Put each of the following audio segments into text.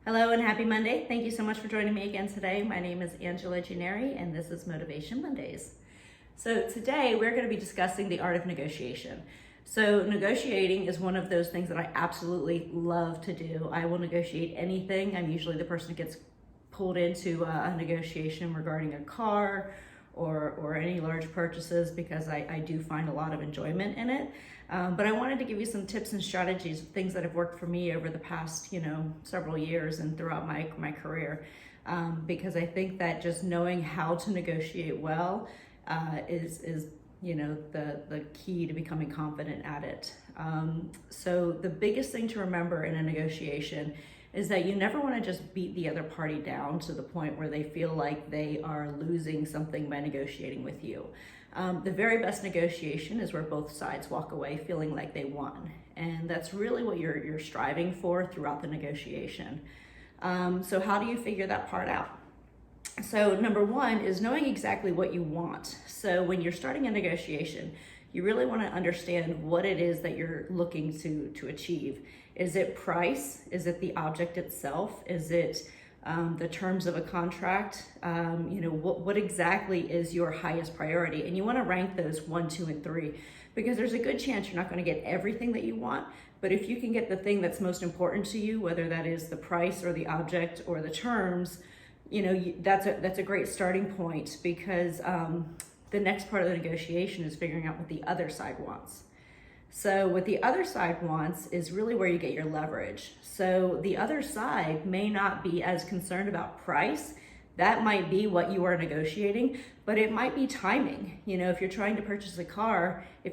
Hello and happy Monday. Thank you so much for joining me again today. My name is Angela Gennari and this is Motivation Mondays. So today we're going to be discussing the art of negotiation. So negotiating is one of those things that I absolutely love to do. I will negotiate anything. I'm usually the person who gets pulled into a negotiation regarding a car or any large purchases because I do find a lot of enjoyment in it. But I wanted to give you some tips and strategies, things that have worked for me over the past, several years and throughout my career. Because I think that just knowing how to negotiate well is the key to becoming confident at it. So the biggest thing to remember in a negotiation is that you never want to just beat the other party down to the point where they feel like they are losing something by negotiating with you. The very best negotiation is where both sides walk away feeling like they won. And that's really what you're striving for throughout the negotiation. So how do you figure that part out? So number one is knowing exactly what you want. So when you're starting a negotiation, you really want to understand what it is that you're looking to achieve. Is it price? Is it the object itself? Is it the terms of a contract? What exactly is your highest priority? And you want to rank those 1, 2, and 3 because there's a good chance you're not going to get everything that you want. But if you can get the thing that's most important to you, whether that is the price or the object or the terms, that's a great starting point because the next part of the negotiation is figuring out what the other side wants. So what the other side wants is really where you get your leverage. So the other side may not be as concerned about price. That might be what you are negotiating, but it might be timing. If you're trying to purchase a car at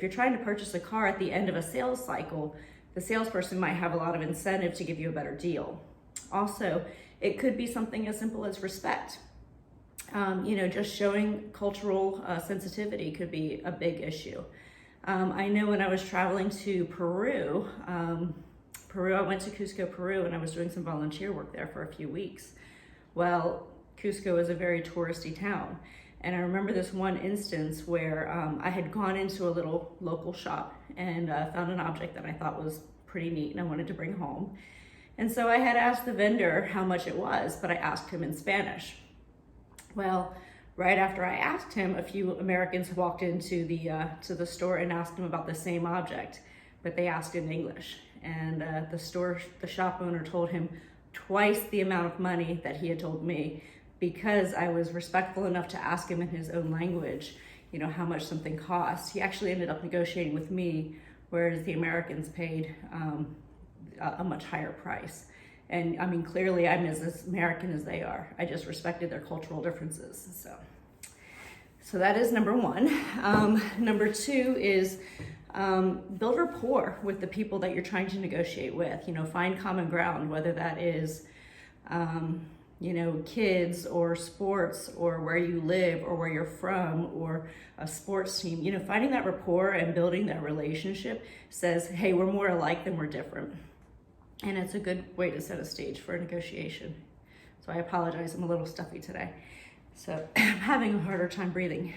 the end of a sales cycle, the salesperson might have a lot of incentive to give you a better deal. Also, it could be something as simple as respect. Just showing cultural sensitivity could be a big issue. I know when I was traveling to Peru, I went to Cusco, Peru, and I was doing some volunteer work there for a few weeks. Well, Cusco is a very touristy town. And I remember this one instance where I had gone into a little local shop and found an object that I thought was pretty neat and I wanted to bring home. And so I had asked the vendor how much it was, but I asked him in Spanish. Well, right after I asked him, a few Americans walked into the store and asked him about the same object, but they asked in English. And the shop owner told him twice the amount of money that he had told me because I was respectful enough to ask him in his own language, how much something cost. He actually ended up negotiating with me, whereas the Americans paid a much higher price. And I mean, clearly I'm as American as they are. I just respected their cultural differences. So that is number one. Number two is build rapport with the people that you're trying to negotiate with. Find common ground, whether that is, kids or sports or where you live or where you're from or a sports team. Finding that rapport and building that relationship says, hey, we're more alike than we're different. And it's a good way to set a stage for a negotiation. So I apologize, I'm a little stuffy today. So I'm having a harder time breathing.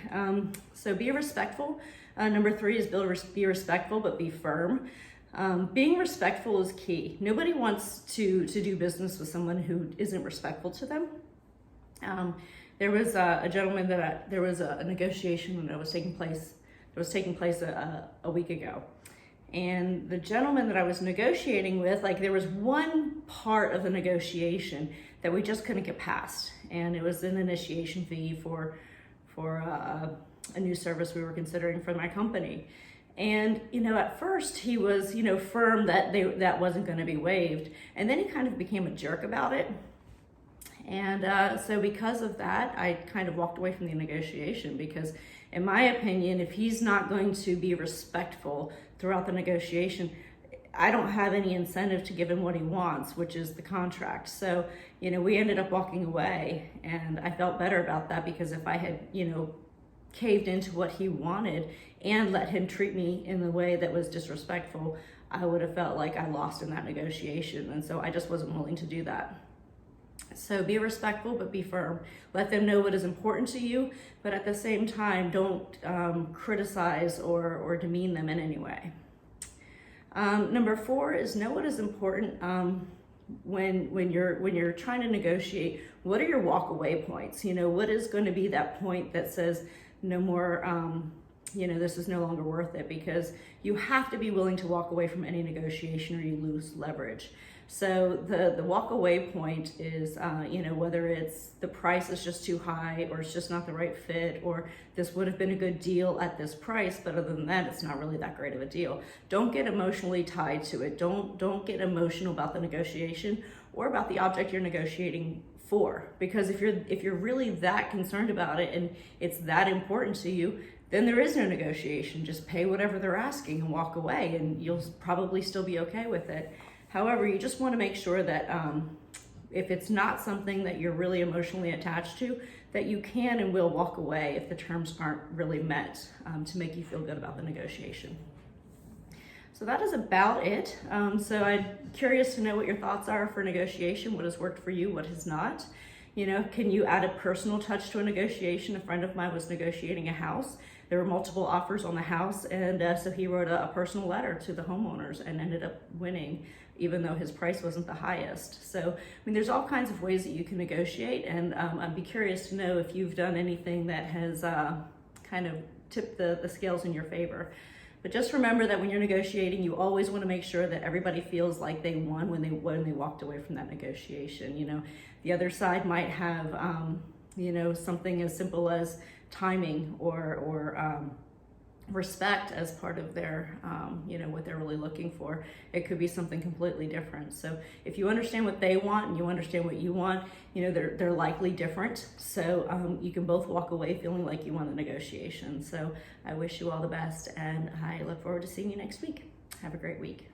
So be respectful. Number 3 is be respectful, but be firm. Being respectful is key. Nobody wants to do business with someone who isn't respectful to them. There was a gentleman there was a negotiation that was taking place a week ago. And the gentleman that I was negotiating with, there was one part of the negotiation that we just couldn't get past. And it was an initiation fee for a new service we were considering for my company. And, at first he was, firm that that wasn't going to be waived. And then he kind of became a jerk about it. And so because of that, I kind of walked away from the negotiation because in my opinion, if he's not going to be respectful throughout the negotiation, I don't have any incentive to give him what he wants, which is the contract. So, we ended up walking away and I felt better about that because if I had, caved into what he wanted and let him treat me in the way that was disrespectful, I would have felt like I lost in that negotiation. And so I just wasn't willing to do that. So be respectful, but be firm. Let them know what is important to you, but at the same time, don't criticize or demean them in any way. Number 4 is know what is important when you're trying to negotiate, what are your walk away points? You know, what is going to be that point that says no more, you know, this is no longer worth it, because you have to be willing to walk away from any negotiation or you lose leverage. So the walk away point is, you know, whether it's the price is just too high, or it's just not the right fit, or this would have been a good deal at this price, but other than that, it's not really that great of a deal. Don't get emotionally tied to it. Don't get emotional about the negotiation or about the object you're negotiating for, because if you're really that concerned about it and it's that important to you, then there is no negotiation. Just pay whatever they're asking and walk away, and you'll probably still be okay with it. However, you just want to make sure that if it's not something that you're really emotionally attached to, that you can and will walk away if the terms aren't really met, to make you feel good about the negotiation. So that is about it. So I'm curious to know what your thoughts are for negotiation. What has worked for you? What has not? You know, can you add a personal touch to a negotiation? A friend of mine was negotiating a house. There were multiple offers on the house, and so he wrote a personal letter to the homeowners and ended up winning, even though his price wasn't the highest. So, I mean, there's all kinds of ways that you can negotiate, and I'd be curious to know if you've done anything that has kind of tipped the scales in your favor. But just remember that when you're negotiating, you always want to make sure that everybody feels like they won when they walked away from that negotiation. You know, the other side might have, you know, something as simple as timing or respect as part of their, you know, what they're really looking for. It could be something completely different. So if you understand what they want and you understand what you want, you know, they're likely different. So you can both walk away feeling like you won the negotiation. So I wish you all the best, and I look forward to seeing you next week. Have a great week.